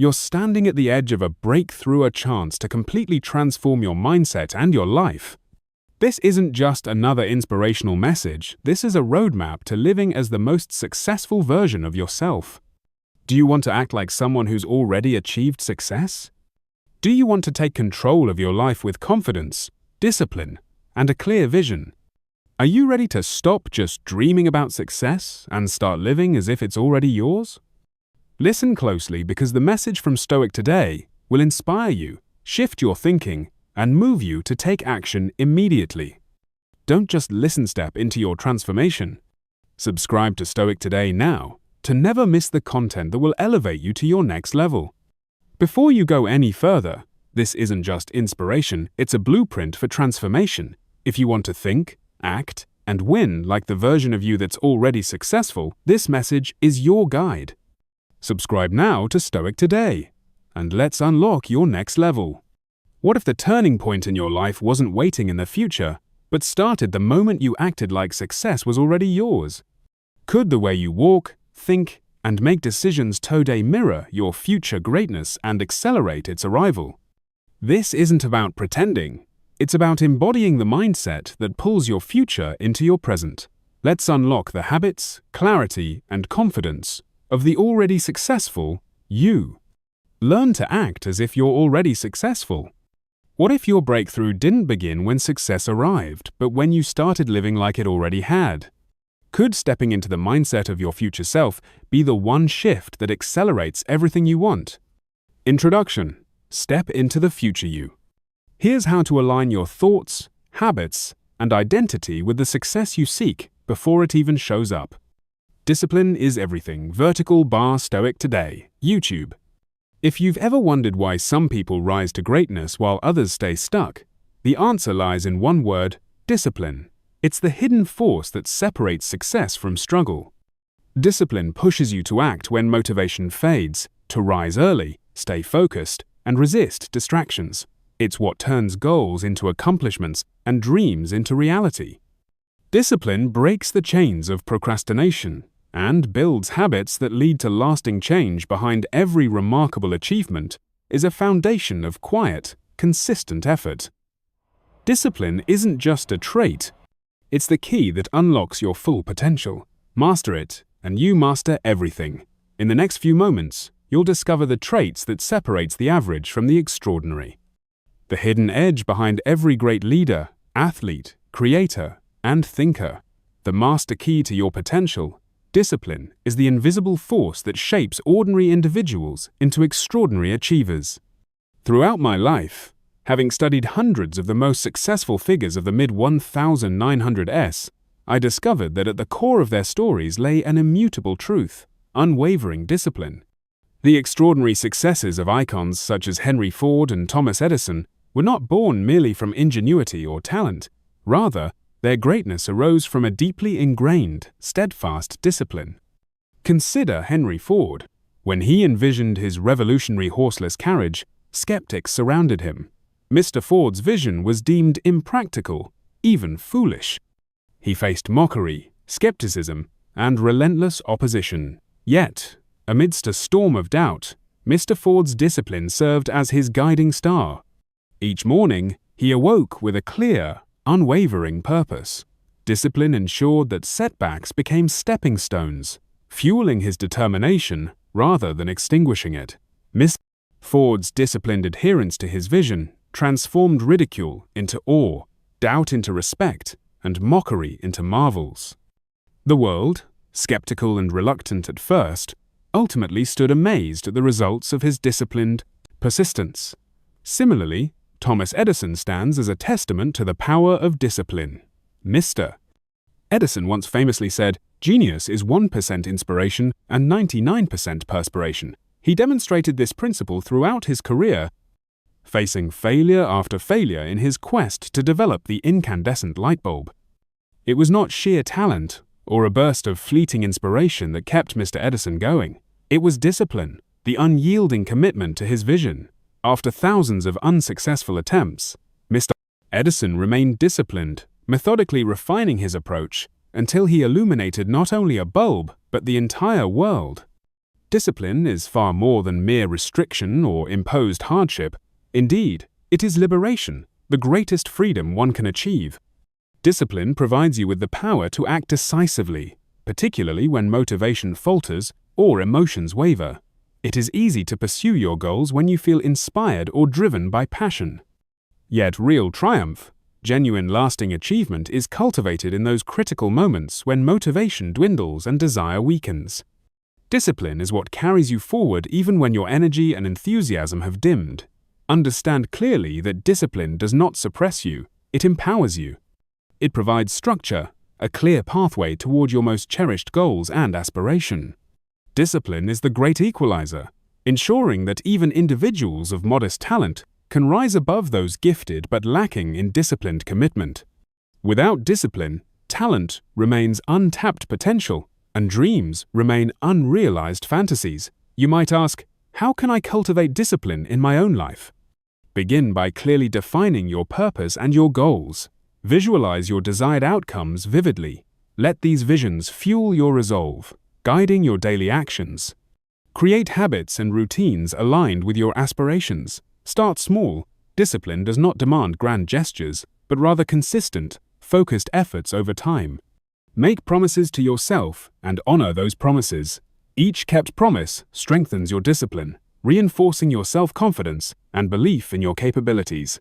You're standing at the edge of a breakthrough, a chance to completely transform your mindset and your life. This isn't just another inspirational message, this is a roadmap to living as the most successful version of yourself. Do you want to act like someone who's already achieved success? Do you want to take control of your life with confidence, discipline, and a clear vision? Are you ready to stop just dreaming about success and start living as if it's already yours? Listen closely, because the message from Stoic Today will inspire you, shift your thinking, and move you to take action immediately. Don't just listen, step into your transformation. Subscribe to Stoic Today now to never miss the content that will elevate you to your next level. Before you go any further, this isn't just inspiration, it's a blueprint for transformation. If you want to think, act, and win like the version of you that's already successful, this message is your guide. Subscribe now to Stoic Today, and let's unlock your next level. What if the turning point in your life wasn't waiting in the future, but started the moment you acted like success was already yours? Could the way you walk, think, and make decisions today mirror your future greatness and accelerate its arrival? This isn't about pretending, it's about embodying the mindset that pulls your future into your present. Let's unlock the habits, clarity, and confidence of the already successful you. Learn to act as if you're already successful. What if your breakthrough didn't begin when success arrived, but when you started living like it already had? Could stepping into the mindset of your future self be the one shift that accelerates everything you want? Introduction. Step into the future you. Here's how to align your thoughts, habits, and identity with the success you seek before it even shows up. Discipline is everything. _Stoic Today, YouTube. If you've ever wondered why some people rise to greatness while others stay stuck, the answer lies in one word: discipline. It's the hidden force that separates success from struggle. Discipline pushes you to act when motivation fades, to rise early, stay focused, and resist distractions. It's what turns goals into accomplishments and dreams into reality. Discipline breaks the chains of procrastination and builds habits that lead to lasting change. Behind every remarkable achievement is a foundation of quiet, consistent effort. Discipline isn't just a trait, it's the key that unlocks your full potential. Master it, and you master everything. In the next few moments, you'll discover the traits that separates the average from the extraordinary. The hidden edge behind every great leader, athlete, creator, and thinker. The master key to your potential. Discipline is the invisible force that shapes ordinary individuals into extraordinary achievers. Throughout my life, having studied hundreds of the most successful figures of the mid-1900s, I discovered that at the core of their stories lay an immutable truth: unwavering discipline. The extraordinary successes of icons such as Henry Ford and Thomas Edison were not born merely from ingenuity or talent. Rather, their greatness arose from a deeply ingrained, steadfast discipline. Consider Henry Ford. When he envisioned his revolutionary horseless carriage, skeptics surrounded him. Mr. Ford's vision was deemed impractical, even foolish. He faced mockery, skepticism, and relentless opposition. Yet, amidst a storm of doubt, Mr. Ford's discipline served as his guiding star. Each morning, he awoke with a clear, unwavering purpose. Discipline ensured that setbacks became stepping stones, fueling his determination rather than extinguishing it. Mr. Ford's disciplined adherence to his vision transformed ridicule into awe, doubt into respect, and mockery into marvels. The world, skeptical and reluctant at first, ultimately stood amazed at the results of his disciplined persistence. Similarly, Thomas Edison stands as a testament to the power of discipline. Mr. Edison once famously said, "Genius is 1% inspiration and 99% perspiration." He demonstrated this principle throughout his career, facing failure after failure in his quest to develop the incandescent light bulb. It was not sheer talent or a burst of fleeting inspiration that kept Mr. Edison going. It was discipline, the unyielding commitment to his vision. After thousands of unsuccessful attempts, Mr. Edison remained disciplined, methodically refining his approach until he illuminated not only a bulb, but the entire world. Discipline is far more than mere restriction or imposed hardship. Indeed, it is liberation, the greatest freedom one can achieve. Discipline provides you with the power to act decisively, particularly when motivation falters or emotions waver. It is easy to pursue your goals when you feel inspired or driven by passion. Yet real triumph, genuine lasting achievement, is cultivated in those critical moments when motivation dwindles and desire weakens. Discipline is what carries you forward even when your energy and enthusiasm have dimmed. Understand clearly that discipline does not suppress you, it empowers you. It provides structure, a clear pathway toward your most cherished goals and aspiration. Discipline is the great equalizer, ensuring that even individuals of modest talent can rise above those gifted but lacking in disciplined commitment. Without discipline, talent remains untapped potential, and dreams remain unrealized fantasies. You might ask, how can I cultivate discipline in my own life? Begin by clearly defining your purpose and your goals. Visualize your desired outcomes vividly. Let these visions fuel your resolve, guiding your daily actions. Create habits and routines aligned with your aspirations. Start small. Discipline does not demand grand gestures, but rather consistent, focused efforts over time. Make promises to yourself and honor those promises. Each kept promise strengthens your discipline, reinforcing your self-confidence and belief in your capabilities.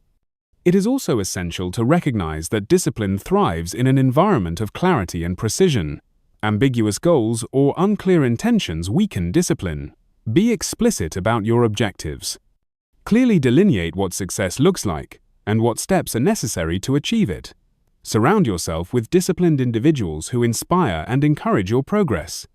It is also essential to recognize that discipline thrives in an environment of clarity and precision. Ambiguous goals or unclear intentions weaken discipline. Be explicit about your objectives. Clearly delineate what success looks like and what steps are necessary to achieve it. Surround yourself with disciplined individuals who inspire and encourage your progress.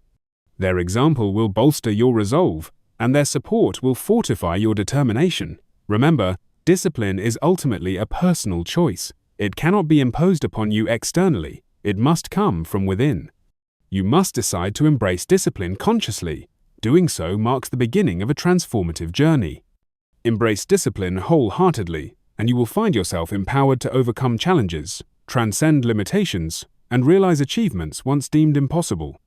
Their example will bolster your resolve, and their support will fortify your determination. Remember, discipline is ultimately a personal choice. It cannot be imposed upon you externally. It must come from within. You must decide to embrace discipline consciously. Doing so marks the beginning of a transformative journey. Embrace discipline wholeheartedly, and you will find yourself empowered to overcome challenges, transcend limitations, and realize achievements once deemed impossible.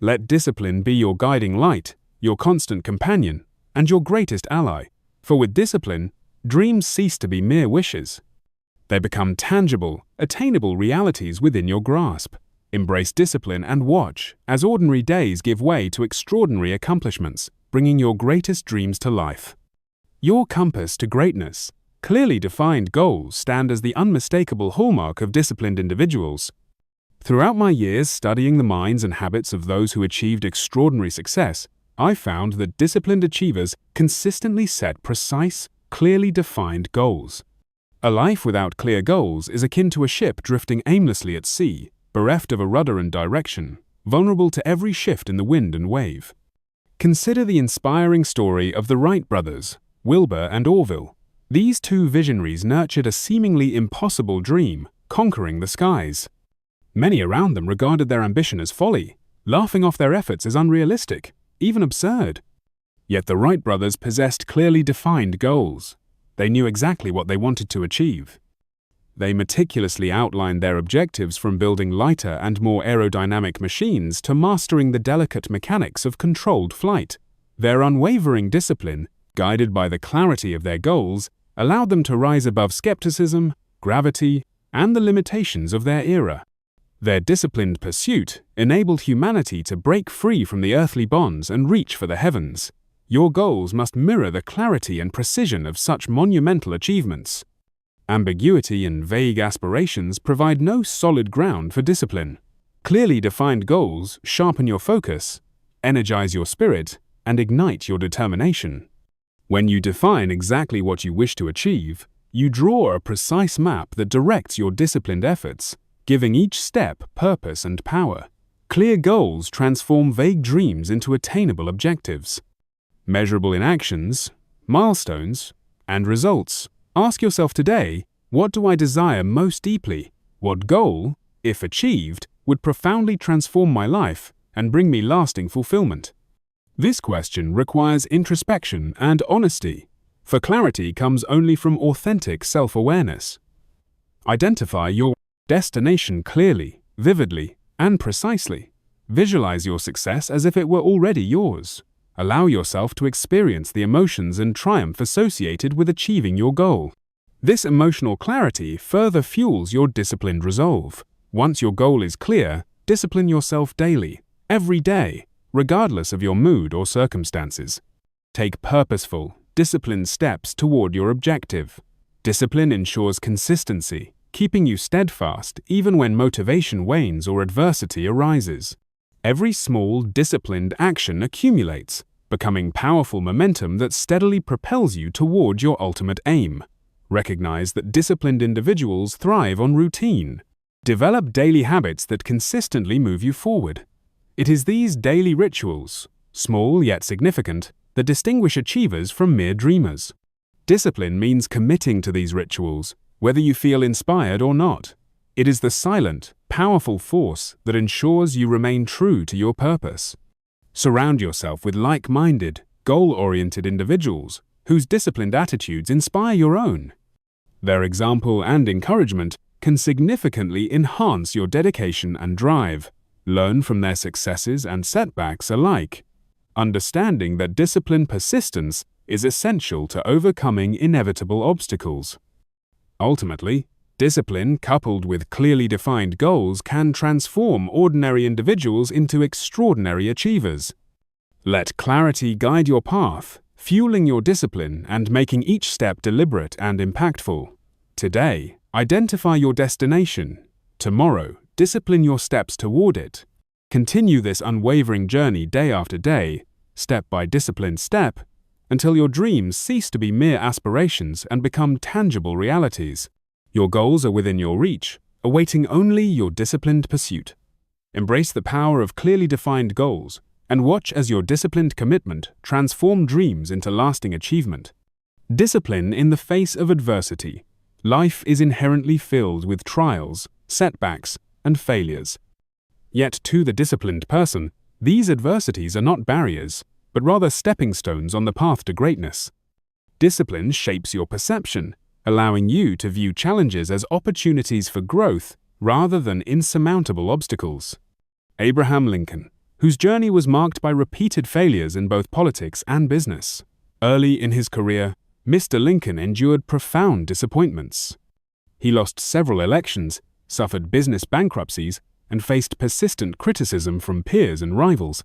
Let discipline be your guiding light, your constant companion, and your greatest ally. For with discipline, dreams cease to be mere wishes. They become tangible, attainable realities within your grasp. Embrace discipline and watch as ordinary days give way to extraordinary accomplishments, bringing your greatest dreams to life. Your compass to greatness. Clearly defined goals stand as the unmistakable hallmark of disciplined individuals. Throughout my years studying the minds and habits of those who achieved extraordinary success, I found that disciplined achievers consistently set precise, clearly defined goals. A life without clear goals is akin to a ship drifting aimlessly at sea, bereft of a rudder and direction, vulnerable to every shift in the wind and wave. Consider the inspiring story of the Wright brothers, Wilbur and Orville. These two visionaries nurtured a seemingly impossible dream, conquering the skies. Many around them regarded their ambition as folly, laughing off their efforts as unrealistic, even absurd. Yet the Wright brothers possessed clearly defined goals. They knew exactly what they wanted to achieve. They meticulously outlined their objectives, from building lighter and more aerodynamic machines to mastering the delicate mechanics of controlled flight. Their unwavering discipline, guided by the clarity of their goals, allowed them to rise above skepticism, gravity, and the limitations of their era. Their disciplined pursuit enabled humanity to break free from the earthly bonds and reach for the heavens. Your goals must mirror the clarity and precision of such monumental achievements. Ambiguity and vague aspirations provide no solid ground for discipline. Clearly defined goals sharpen your focus, energize your spirit, and ignite your determination. When you define exactly what you wish to achieve, you draw a precise map that directs your disciplined efforts, giving each step purpose and power. Clear goals transform vague dreams into attainable objectives. Measurable in actions, milestones, and results. Ask yourself today, what do I desire most deeply? What goal, if achieved, would profoundly transform my life and bring me lasting fulfillment? This question requires introspection and honesty, for clarity comes only from authentic self-awareness. Identify your destination clearly, vividly, and precisely. Visualize your success as if it were already yours. Allow yourself to experience the emotions and triumph associated with achieving your goal. This emotional clarity further fuels your disciplined resolve. Once your goal is clear, discipline yourself daily, every day, regardless of your mood or circumstances. Take purposeful, disciplined steps toward your objective. Discipline ensures consistency, keeping you steadfast even when motivation wanes or adversity arises. Every small, disciplined action accumulates, becoming powerful momentum that steadily propels you toward your ultimate aim. Recognize that disciplined individuals thrive on routine. Develop daily habits that consistently move you forward. It is these daily rituals, small yet significant, that distinguish achievers from mere dreamers. Discipline means committing to these rituals, whether you feel inspired or not. It is the silent, powerful force that ensures you remain true to your purpose. Surround yourself with like-minded, goal-oriented individuals whose disciplined attitudes inspire your own. Their example and encouragement can significantly enhance your dedication and drive. Learn from their successes and setbacks alike, understanding that disciplined persistence is essential to overcoming inevitable obstacles. Ultimately, discipline coupled with clearly defined goals can transform ordinary individuals into extraordinary achievers. Let clarity guide your path, fueling your discipline and making each step deliberate and impactful. Today, identify your destination. Tomorrow, discipline your steps toward it. Continue this unwavering journey day after day, step by disciplined step, until your dreams cease to be mere aspirations and become tangible realities. Your goals are within your reach, awaiting only your disciplined pursuit. Embrace the power of clearly defined goals and watch as your disciplined commitment transforms dreams into lasting achievement. Discipline in the face of adversity. Life is inherently filled with trials, setbacks, and failures. Yet to the disciplined person, these adversities are not barriers, but rather stepping stones on the path to greatness. Discipline shapes your perception, allowing you to view challenges as opportunities for growth rather than insurmountable obstacles. Abraham Lincoln, whose journey was marked by repeated failures in both politics and business. Early in his career, Mr. Lincoln endured profound disappointments. He lost several elections, suffered business bankruptcies, and faced persistent criticism from peers and rivals.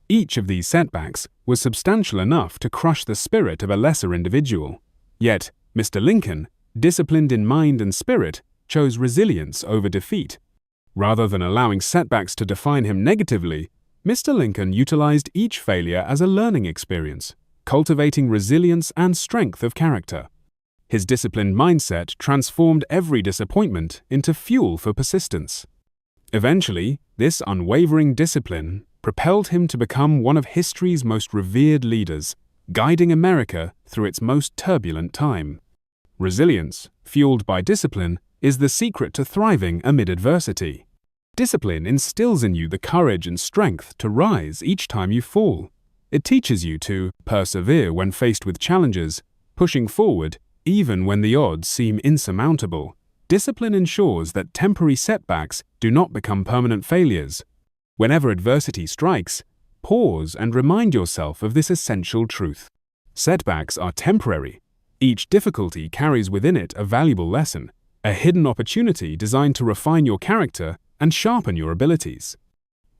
Each of these setbacks was substantial enough to crush the spirit of a lesser individual. Yet, Mr. Lincoln, disciplined in mind and spirit, chose resilience over defeat. Rather than allowing setbacks to define him negatively, Mr. Lincoln utilized each failure as a learning experience, cultivating resilience and strength of character. His disciplined mindset transformed every disappointment into fuel for persistence. Eventually, this unwavering discipline propelled him to become one of history's most revered leaders, guiding America through its most turbulent time. Resilience, fueled by discipline, is the secret to thriving amid adversity. Discipline instills in you the courage and strength to rise each time you fall. It teaches you to persevere when faced with challenges, pushing forward even when the odds seem insurmountable. Discipline ensures that temporary setbacks do not become permanent failures. Whenever adversity strikes, pause and remind yourself of this essential truth. Setbacks are temporary. Each difficulty carries within it a valuable lesson, a hidden opportunity designed to refine your character and sharpen your abilities.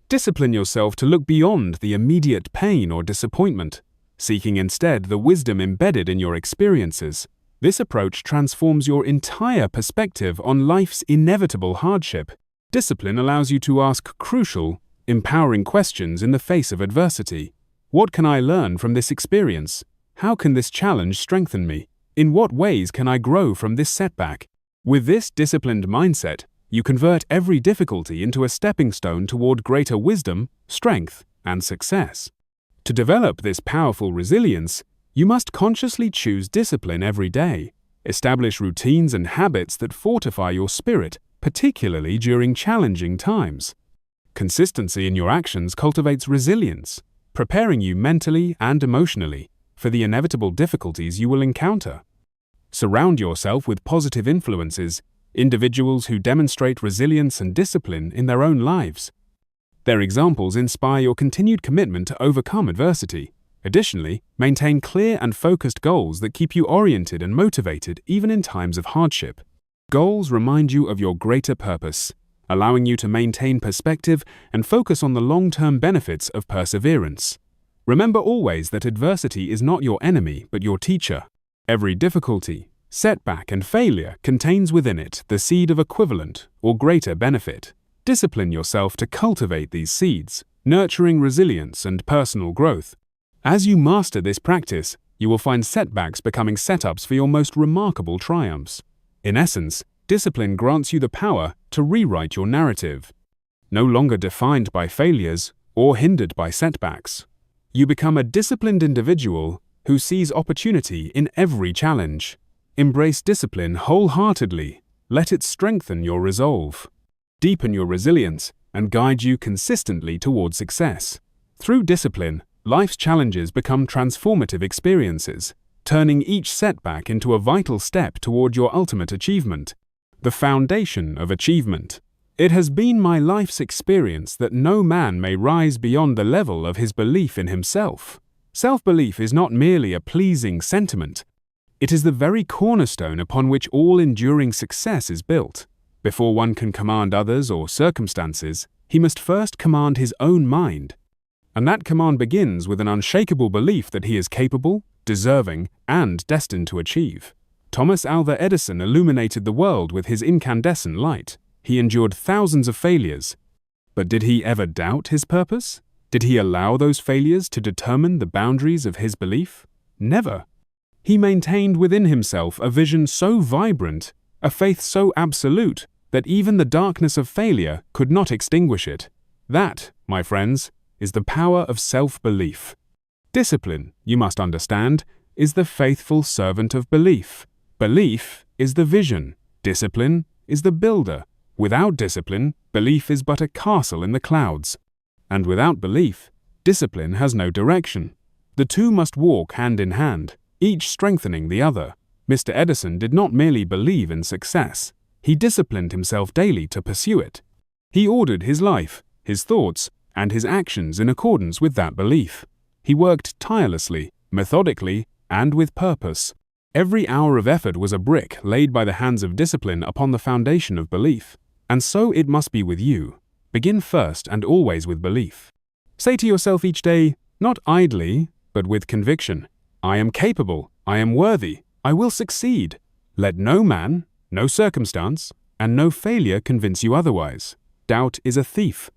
Discipline yourself to look beyond the immediate pain or disappointment, seeking instead the wisdom embedded in your experiences. This approach transforms your entire perspective on life's inevitable hardship. Discipline allows you to ask crucial, empowering questions in the face of adversity. What can I learn from this experience? How can this challenge strengthen me? In what ways can I grow from this setback? With this disciplined mindset, you convert every difficulty into a stepping stone toward greater wisdom, strength, and success. To develop this powerful resilience, you must consciously choose discipline every day. Establish routines and habits that fortify your spirit, particularly during challenging times. Consistency in your actions cultivates resilience, preparing you mentally and emotionally for the inevitable difficulties you will encounter. Surround yourself with positive influences, individuals who demonstrate resilience and discipline in their own lives. Their examples inspire your continued commitment to overcome adversity. Additionally, maintain clear and focused goals that keep you oriented and motivated even in times of hardship. Goals remind you of your greater purpose, allowing you to maintain perspective and focus on the long-term benefits of perseverance. Remember always that adversity is not your enemy but your teacher. Every difficulty, setback, and failure contains within it the seed of equivalent or greater benefit. Discipline yourself to cultivate these seeds, nurturing resilience and personal growth. As you master this practice, you will find setbacks becoming setups for your most remarkable triumphs. In essence, discipline grants you the power to rewrite your narrative. No longer defined by failures or hindered by setbacks, you become a disciplined individual who sees opportunity in every challenge. Embrace discipline wholeheartedly. Let it strengthen your resolve, deepen your resilience, and guide you consistently toward success. Through discipline, life's challenges become transformative experiences, turning each setback into a vital step toward your ultimate achievement. The foundation of achievement. It has been my life's experience that no man may rise beyond the level of his belief in himself. Self-belief is not merely a pleasing sentiment. It is the very cornerstone upon which all enduring success is built. Before one can command others or circumstances, he must first command his own mind. And that command begins with an unshakable belief that he is capable, deserving, and destined to achieve. Thomas Alva Edison illuminated the world with his incandescent light. He endured thousands of failures. But did he ever doubt his purpose? Did he allow those failures to determine the boundaries of his belief? Never. He maintained within himself a vision so vibrant, a faith so absolute, that even the darkness of failure could not extinguish it. That, my friends, is the power of self-belief. Discipline, you must understand, is the faithful servant of belief. Belief is the vision. Discipline is the builder. Without discipline, belief is but a castle in the clouds. And without belief, discipline has no direction. The two must walk hand in hand, each strengthening the other. Mr. Edison did not merely believe in success. He disciplined himself daily to pursue it. He ordered his life, his thoughts, and his actions in accordance with that belief. He worked tirelessly, methodically, and with purpose. Every hour of effort was a brick laid by the hands of discipline upon the foundation of belief. And so it must be with you. Begin first and always with belief. Say to yourself each day, not idly, but with conviction, I am capable, I am worthy, I will succeed. Let no man, no circumstance, and no failure convince you otherwise. Doubt is a thief.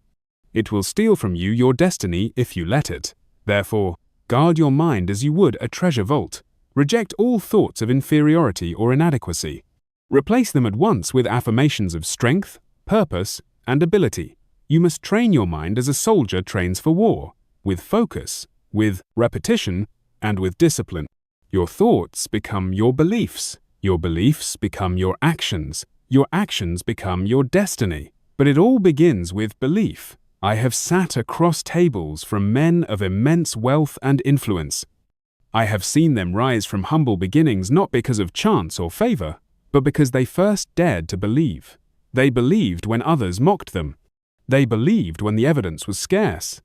It will steal from you your destiny if you let it. Therefore, guard your mind as you would a treasure vault. Reject all thoughts of inferiority or inadequacy. Replace them at once with affirmations of strength, purpose, and ability. You must train your mind as a soldier trains for war, with focus, with repetition, and with discipline. Your thoughts become your beliefs become your actions become your destiny. But it all begins with belief. I have sat across tables from men of immense wealth and influence. I have seen them rise from humble beginnings not because of chance or favor, but because they first dared to believe. They believed when others mocked them. They believed when the evidence was scarce.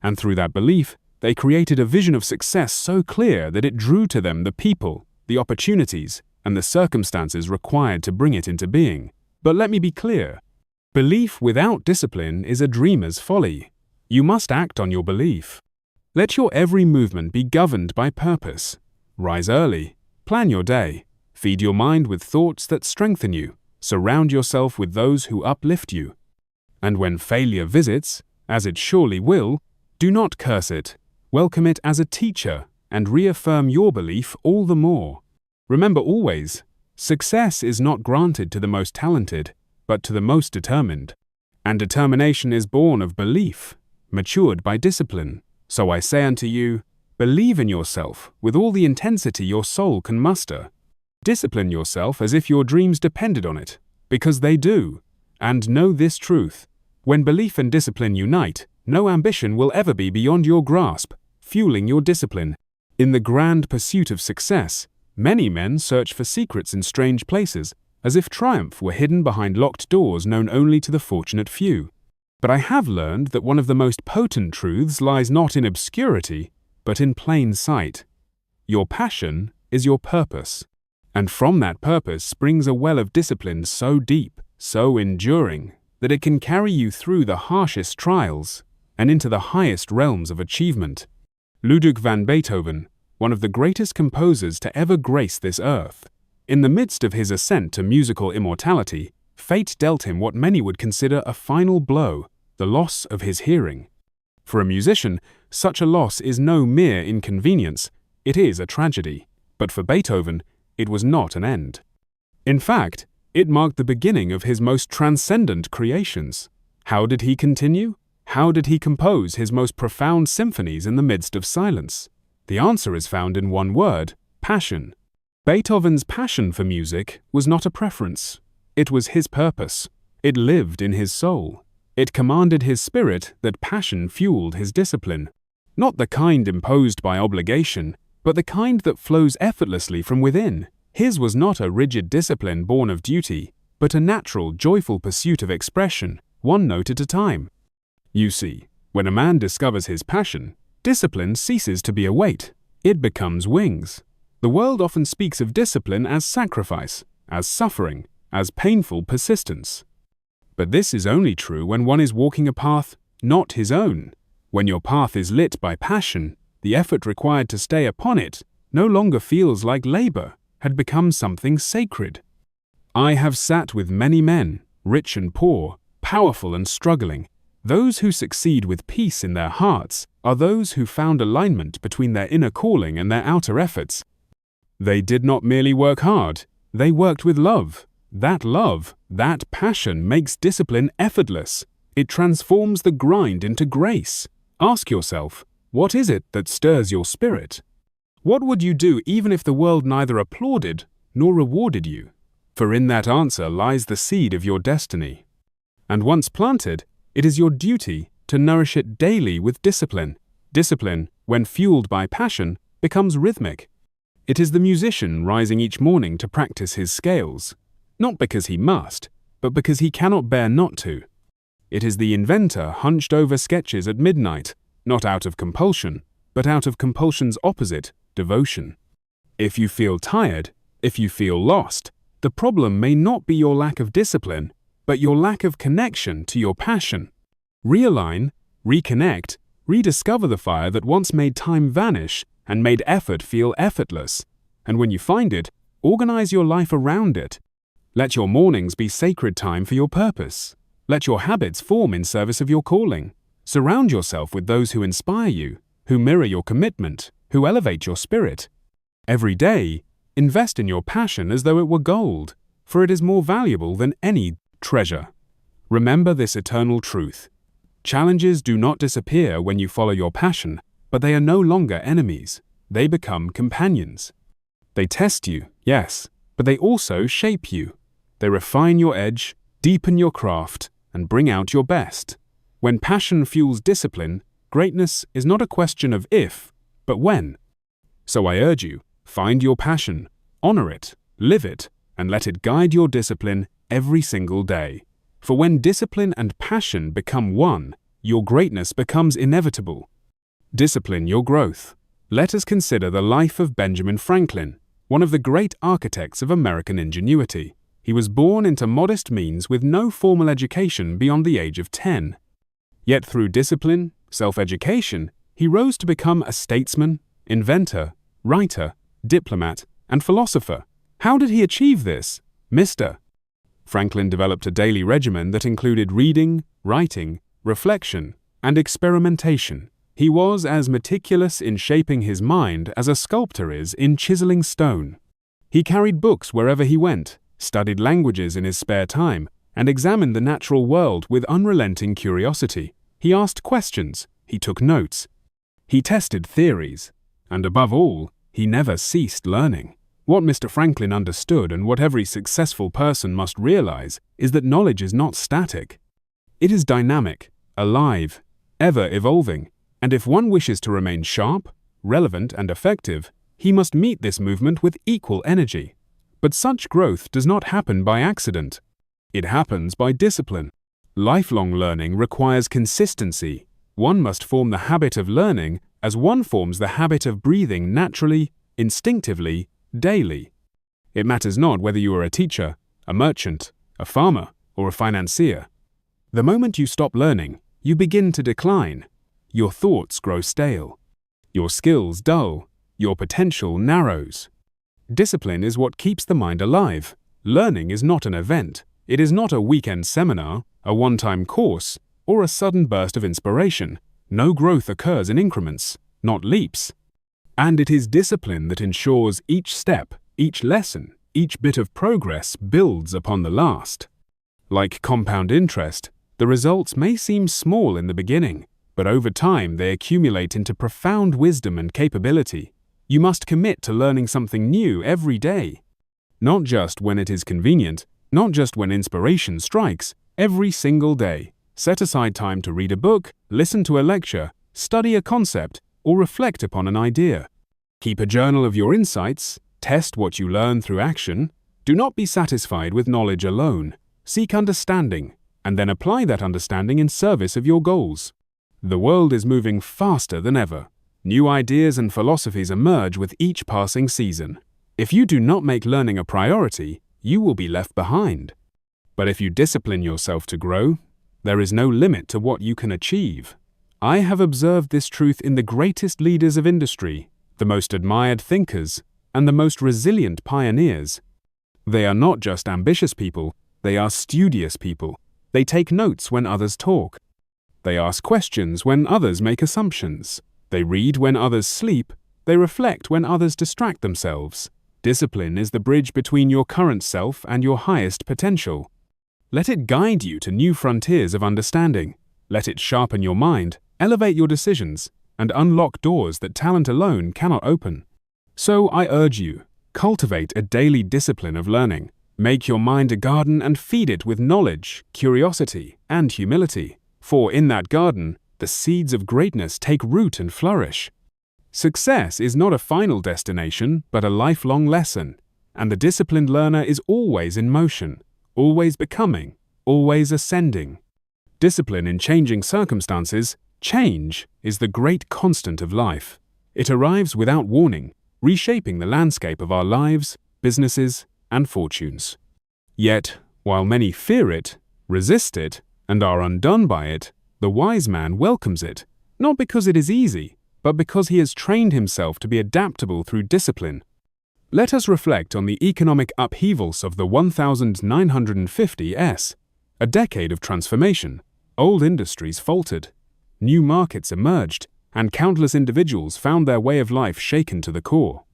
And through that belief, they created a vision of success so clear that it drew to them the people, the opportunities, and the circumstances required to bring it into being. But let me be clear. Belief without discipline is a dreamer's folly. You must act on your belief. Let your every movement be governed by purpose. Rise early. Plan your day. Feed your mind with thoughts that strengthen you. Surround yourself with those who uplift you. And when failure visits, as it surely will, do not curse it. Welcome it as a teacher and reaffirm your belief all the more. Remember always, success is not granted to the most talented, but to the most determined. And determination is born of belief, matured by discipline. So I say unto you, believe in yourself with all the intensity your soul can muster. Discipline yourself as if your dreams depended on it, because they do. And know this truth. When belief and discipline unite, no ambition will ever be beyond your grasp, fueling your discipline. In the grand pursuit of success, many men search for secrets in strange places, as if triumph were hidden behind locked doors known only to the fortunate few. But I have learned that one of the most potent truths lies not in obscurity, but in plain sight. Your passion is your purpose, and from that purpose springs a well of discipline so deep, so enduring, that it can carry you through the harshest trials and into the highest realms of achievement. Ludwig van Beethoven, one of the greatest composers to ever grace this earth, in the midst of his ascent to musical immortality, fate dealt him what many would consider a final blow, the loss of his hearing. For a musician, such a loss is no mere inconvenience, it is a tragedy, but for Beethoven, it was not an end. In fact, it marked the beginning of his most transcendent creations. How did he continue? How did he compose his most profound symphonies in the midst of silence? The answer is found in one word: passion. Beethoven's passion for music was not a preference. It was his purpose. It lived in his soul. It commanded his spirit that passion fueled his discipline. Not the kind imposed by obligation, but the kind that flows effortlessly from within. His was not a rigid discipline born of duty, but a natural, joyful pursuit of expression, one note at a time. You see, when a man discovers his passion, discipline ceases to be a weight. It becomes wings. The world often speaks of discipline as sacrifice, as suffering, as painful persistence. But this is only true when one is walking a path not his own. When your path is lit by passion, the effort required to stay upon it no longer feels like labor, had become something sacred. I have sat with many men, rich and poor, powerful and struggling. Those who succeed with peace in their hearts are those who found alignment between their inner calling and their outer efforts. They did not merely work hard, they worked with love. That love, that passion makes discipline effortless. It transforms the grind into grace. Ask yourself, what is it that stirs your spirit? What would you do even if the world neither applauded nor rewarded you? For in that answer lies the seed of your destiny. And once planted, it is your duty to nourish it daily with discipline. Discipline, when fueled by passion, becomes rhythmic. It is the musician rising each morning to practice his scales, not because he must, but because he cannot bear not to. It is the inventor hunched over sketches at midnight, not out of compulsion, but out of compulsion's opposite, devotion. If you feel tired, if you feel lost, the problem may not be your lack of discipline, but your lack of connection to your passion. Realign, reconnect, rediscover the fire that once made time vanish and made effort feel effortless. And when you find it, organize your life around it. Let your mornings be sacred time for your purpose. Let your habits form in service of your calling. Surround yourself with those who inspire you, who mirror your commitment, who elevate your spirit. Every day, invest in your passion as though it were gold, for it is more valuable than any treasure. Remember this eternal truth. Challenges do not disappear when you follow your passion, but they are no longer enemies. They become companions. They test you, yes, but they also shape you. They refine your edge, deepen your craft, and bring out your best. When passion fuels discipline, greatness is not a question of if, but when. So I urge you, find your passion, honor it, live it, and let it guide your discipline every single day. For when discipline and passion become one, your greatness becomes inevitable. Discipline your growth. Let us consider the life of Benjamin Franklin, one of the great architects of American ingenuity. He was born into modest means with no formal education beyond the age of 10. Yet through discipline, self-education, he rose to become a statesman, inventor, writer, diplomat, and philosopher. How did he achieve this? Mr. Franklin developed a daily regimen that included reading, writing, reflection, and experimentation. He was as meticulous in shaping his mind as a sculptor is in chiseling stone. He carried books wherever he went, studied languages in his spare time, and examined the natural world with unrelenting curiosity. He asked questions, he took notes, he tested theories, and above all, he never ceased learning. What Mr. Franklin understood and what every successful person must realize is that knowledge is not static. It is dynamic, alive, ever evolving, and if one wishes to remain sharp, relevant, and effective, he must meet this movement with equal energy. But such growth does not happen by accident. It happens by discipline. Lifelong learning requires consistency. One must form the habit of learning as one forms the habit of breathing naturally, instinctively, daily. It matters not whether you are a teacher, a merchant, a farmer, or a financier. The moment you stop learning, you begin to decline. Your thoughts grow stale. Your skills dull. Your potential narrows. Discipline is what keeps the mind alive. Learning is not an event. It is not a weekend seminar, a one-time course, or a sudden burst of inspiration. No growth occurs in increments, not leaps. And it is discipline that ensures each step, each lesson, each bit of progress builds upon the last. Like compound interest, the results may seem small in the beginning, but over time they accumulate into profound wisdom and capability. You must commit to learning something new every day. Not just when it is convenient, not just when inspiration strikes, every single day. Set aside time to read a book, listen to a lecture, study a concept, or reflect upon an idea. Keep a journal of your insights, test what you learn through action. Do not be satisfied with knowledge alone. Seek understanding, and then apply that understanding in service of your goals. The world is moving faster than ever. New ideas and philosophies emerge with each passing season. If you do not make learning a priority, you will be left behind. But if you discipline yourself to grow, there is no limit to what you can achieve. I have observed this truth in the greatest leaders of industry, the most admired thinkers, and the most resilient pioneers. They are not just ambitious people, they are studious people. They take notes when others talk. They ask questions when others make assumptions. They read when others sleep. They reflect when others distract themselves. Discipline is the bridge between your current self and your highest potential. Let it guide you to new frontiers of understanding. Let it sharpen your mind, elevate your decisions, and unlock doors that talent alone cannot open. So I urge you, cultivate a daily discipline of learning. Make your mind a garden and feed it with knowledge, curiosity, and humility. For in that garden, the seeds of greatness take root and flourish. Success is not a final destination, but a lifelong lesson, and the disciplined learner is always in motion, always becoming, always ascending. Discipline in changing circumstances, change, is the great constant of life. It arrives without warning, reshaping the landscape of our lives, businesses, and fortunes. Yet, while many fear it, resist it, and are undone by it, the wise man welcomes it, not because it is easy, but because he has trained himself to be adaptable through discipline. Let us reflect on the economic upheavals of the 1950s, a decade of transformation. Old industries faltered, new markets emerged, and countless individuals found their way of life shaken to the core.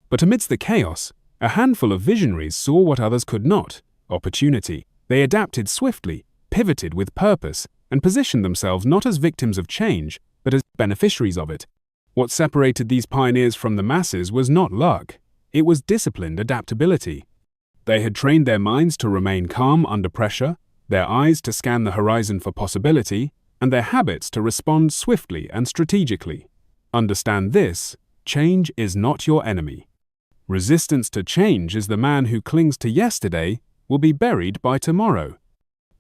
But amidst the chaos, a handful of visionaries saw what others could not: opportunity. They adapted swiftly, pivoted with purpose, and positioned themselves not as victims of change, but as beneficiaries of it. What separated these pioneers from the masses was not luck. It was disciplined adaptability. They had trained their minds to remain calm under pressure, their eyes to scan the horizon for possibility, and their habits to respond swiftly and strategically. Understand this: change is not your enemy. Resistance to change is the man who clings to yesterday will be buried by tomorrow.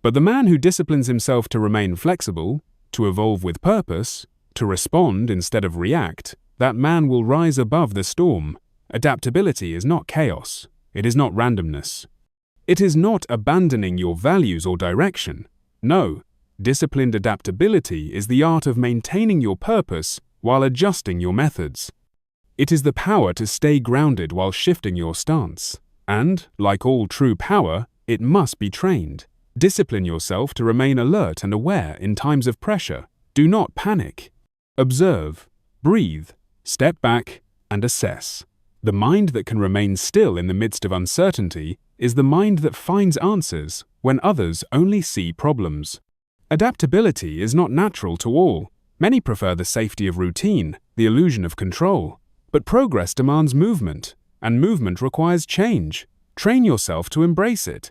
But the man who disciplines himself to remain flexible, to evolve with purpose, to respond instead of react, that man will rise above the storm. Adaptability is not chaos. It is not randomness. It is not abandoning your values or direction. No, disciplined adaptability is the art of maintaining your purpose while adjusting your methods. It is the power to stay grounded while shifting your stance. And, like all true power, it must be trained. Discipline yourself to remain alert and aware in times of pressure. Do not panic. Observe, breathe, step back, and assess. The mind that can remain still in the midst of uncertainty is the mind that finds answers when others only see problems. Adaptability is not natural to all. Many prefer the safety of routine, the illusion of control. But progress demands movement, and movement requires change. Train yourself to embrace it.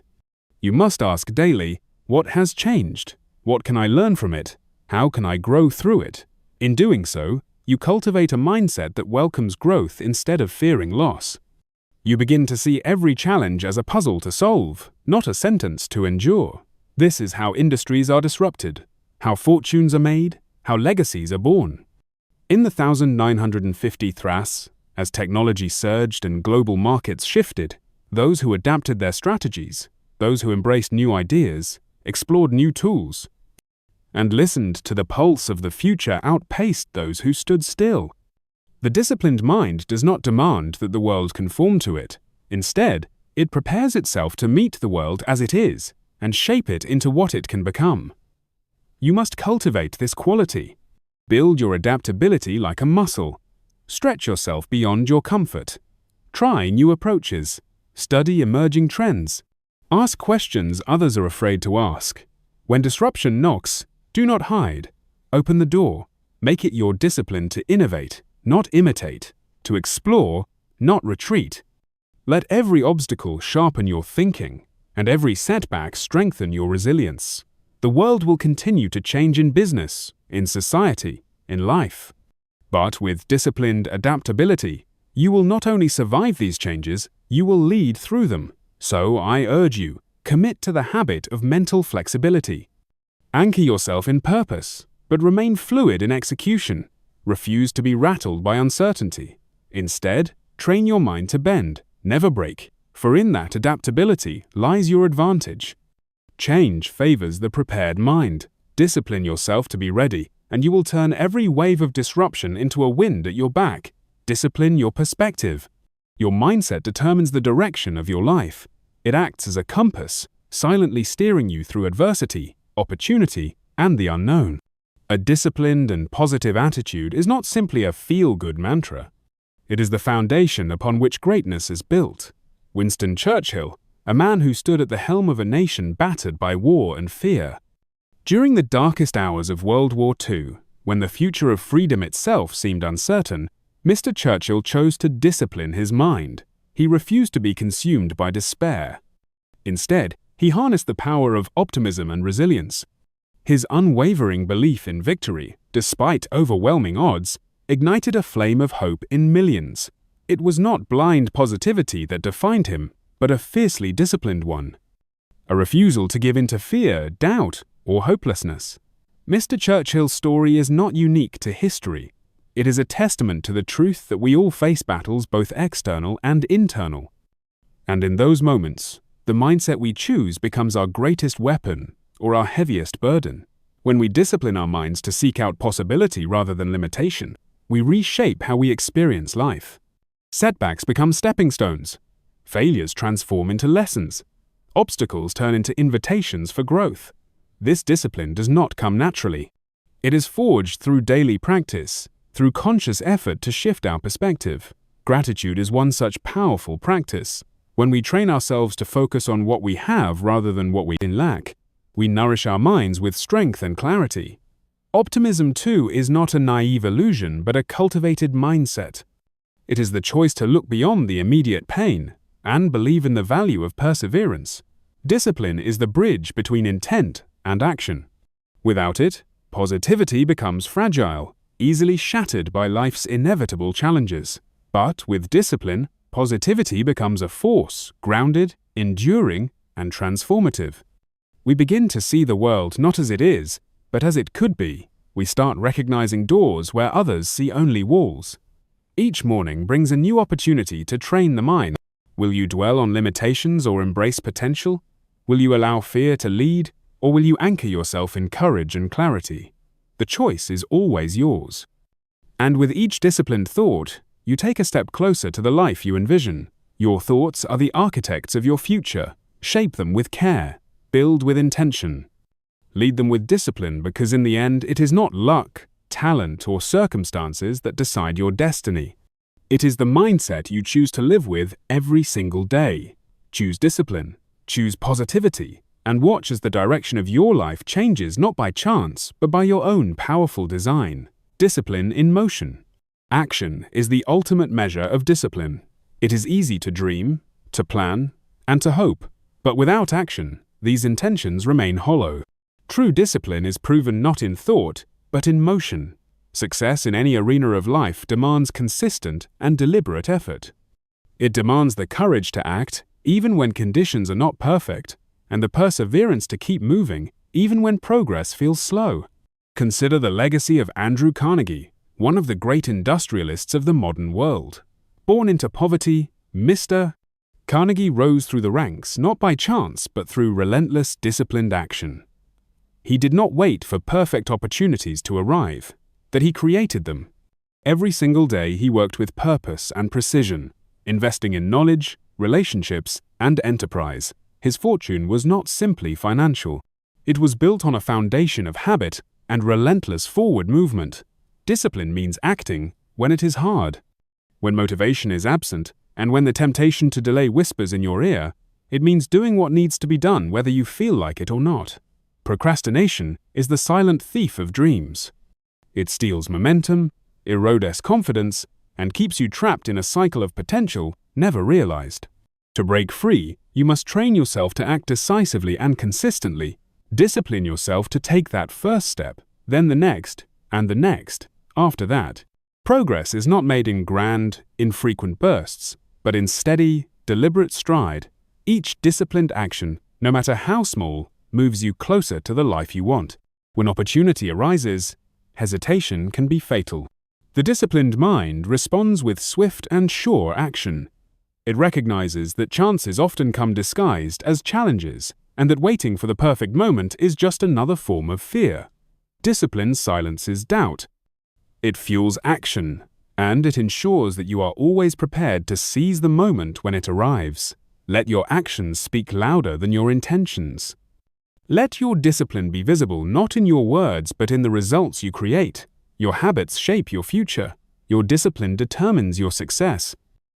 You must ask daily, what has changed? What can I learn from it? How can I grow through it? In doing so, you cultivate a mindset that welcomes growth instead of fearing loss. You begin to see every challenge as a puzzle to solve, not a sentence to endure. This is how industries are disrupted, how fortunes are made, how legacies are born. In the 1950 thras, as technology surged and global markets shifted, those who adapted their strategies, those who embraced new ideas, explored new tools, and listened to the pulse of the future outpaced those who stood still. The disciplined mind does not demand that the world conform to it. Instead, it prepares itself to meet the world as it is and shape it into what it can become. You must cultivate this quality. Build your adaptability like a muscle. Stretch yourself beyond your comfort. Try new approaches. Study emerging trends. Ask questions others are afraid to ask. When disruption knocks, do not hide. Open the door. Make it your discipline to innovate, not imitate, to explore, not retreat. Let every obstacle sharpen your thinking, and every setback strengthen your resilience. The world will continue to change in business, in society, in life. But with disciplined adaptability, you will not only survive these changes, you will lead through them. So I urge you, commit to the habit of mental flexibility. Anchor yourself in purpose, but remain fluid in execution. Refuse to be rattled by uncertainty. Instead, train your mind to bend, never break, for in that adaptability lies your advantage. Change favors the prepared mind. Discipline yourself to be ready, and you will turn every wave of disruption into a wind at your back. Discipline your perspective. Your mindset determines the direction of your life. It acts as a compass, silently steering you through adversity, opportunity, and the unknown. A disciplined and positive attitude is not simply a feel-good mantra. It is the foundation upon which greatness is built. Winston Churchill, a man who stood at the helm of a nation battered by war and fear. During the darkest hours of World War II, when the future of freedom itself seemed uncertain, Mr. Churchill chose to discipline his mind. He refused to be consumed by despair. Instead, he harnessed the power of optimism and resilience. His unwavering belief in victory, despite overwhelming odds, ignited a flame of hope in millions. It was not blind positivity that defined him, but a fiercely disciplined one. A refusal to give in to fear, doubt, or hopelessness. Mr. Churchill's story is not unique to history. It is a testament to the truth that we all face battles both external and internal. And in those moments, the mindset we choose becomes our greatest weapon or our heaviest burden. When we discipline our minds to seek out possibility rather than limitation, we reshape how we experience life. Setbacks become stepping stones. Failures transform into lessons. Obstacles turn into invitations for growth. This discipline does not come naturally. It is forged through daily practice, through conscious effort to shift our perspective. Gratitude is one such powerful practice. When we train ourselves to focus on what we have rather than what we lack, we nourish our minds with strength and clarity. Optimism, too, is not a naive illusion, but a cultivated mindset. It is the choice to look beyond the immediate pain and believe in the value of perseverance. Discipline is the bridge between intent and action. Without it, positivity becomes fragile, easily shattered by life's inevitable challenges. But with discipline, positivity becomes a force, grounded, enduring, and transformative. We begin to see the world not as it is, but as it could be. We start recognizing doors where others see only walls. Each morning brings a new opportunity to train the mind. Will you dwell on limitations or embrace potential? Will you allow fear to lead, or will you anchor yourself in courage and clarity? The choice is always yours. And with each disciplined thought, you take a step closer to the life you envision. Your thoughts are the architects of your future. Shape them with care. Build with intention. Lead them with discipline, because in the end, it is not luck, talent, or circumstances that decide your destiny. It is the mindset you choose to live with every single day. Choose discipline, choose positivity, and watch as the direction of your life changes not by chance, but by your own powerful design. Discipline in motion. Action is the ultimate measure of discipline. It is easy to dream, to plan, and to hope, but without action, these intentions remain hollow. True discipline is proven not in thought, but in motion. Success in any arena of life demands consistent and deliberate effort. It demands the courage to act, even when conditions are not perfect, and the perseverance to keep moving, even when progress feels slow. Consider the legacy of Andrew Carnegie, one of the great industrialists of the modern world. Born into poverty, Mr. Carnegie rose through the ranks not by chance but through relentless, disciplined action. He did not wait for perfect opportunities to arrive, that he created them. Every single day he worked with purpose and precision, investing in knowledge, relationships, and enterprise. His fortune was not simply financial. It was built on a foundation of habit and relentless forward movement. Discipline means acting when it is hard. When motivation is absent, and when the temptation to delay whispers in your ear, it means doing what needs to be done whether you feel like it or not. Procrastination is the silent thief of dreams. It steals momentum, erodes confidence, and keeps you trapped in a cycle of potential never realized. To break free, you must train yourself to act decisively and consistently. Discipline yourself to take that first step, then the next, and the next, after that. Progress is not made in grand, infrequent bursts, but in steady, deliberate stride. Each disciplined action, no matter how small, moves you closer to the life you want. When opportunity arises, hesitation can be fatal. The disciplined mind responds with swift and sure action. It recognizes that chances often come disguised as challenges, and that waiting for the perfect moment is just another form of fear. Discipline silences doubt. It fuels action, and it ensures that you are always prepared to seize the moment when it arrives. Let your actions speak louder than your intentions. Let your discipline be visible not in your words but in the results you create. Your habits shape your future. Your discipline determines your success.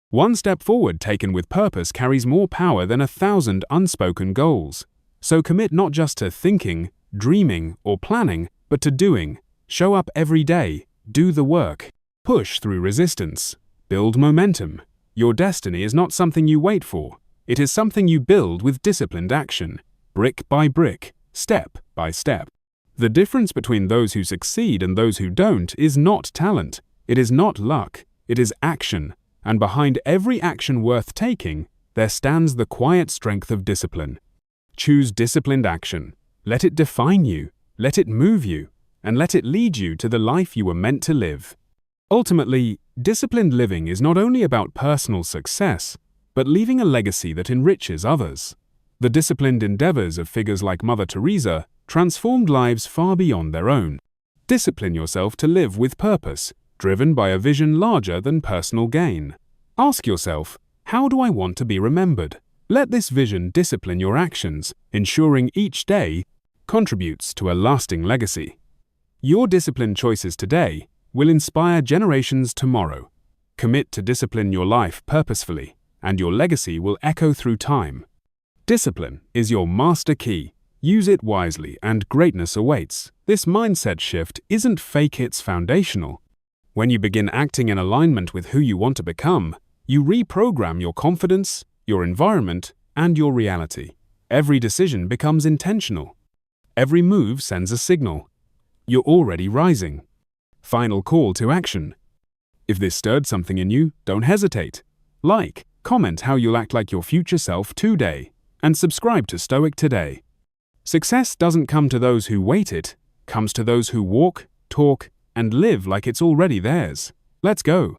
One step forward taken with purpose carries more power than 1,000 unspoken goals. So commit not just to thinking, dreaming, or planning, but to doing. Show up every day. Do the work. Push through resistance. Build momentum. Your destiny is not something you wait for. It is something you build with disciplined action, brick by brick, step by step. The difference between those who succeed and those who don't is not talent. It is not luck. It is action. And behind every action worth taking, there stands the quiet strength of discipline. Choose disciplined action. Let it define you. Let it move you. And let it lead you to the life you were meant to live. Ultimately, disciplined living is not only about personal success, but leaving a legacy that enriches others. The disciplined endeavors of figures like Mother Teresa transformed lives far beyond their own. Discipline yourself to live with purpose, driven by a vision larger than personal gain. Ask yourself, how do I want to be remembered? Let this vision discipline your actions, ensuring each day contributes to a lasting legacy. Your disciplined choices today will inspire generations tomorrow. Commit to discipline your life purposefully, and your legacy will echo through time. Discipline is your master key. Use it wisely and greatness awaits. This mindset shift isn't fake, it's foundational. When you begin acting in alignment with who you want to become, you reprogram your confidence, your environment, and your reality. Every decision becomes intentional. Every move sends a signal. You're already rising. Final call to action. If this stirred something in you, don't hesitate. Like, comment how you'll act like your future self today, and subscribe to Stoic Today. Success doesn't come to those who wait, it comes to those who walk, talk, and live like it's already theirs. Let's go.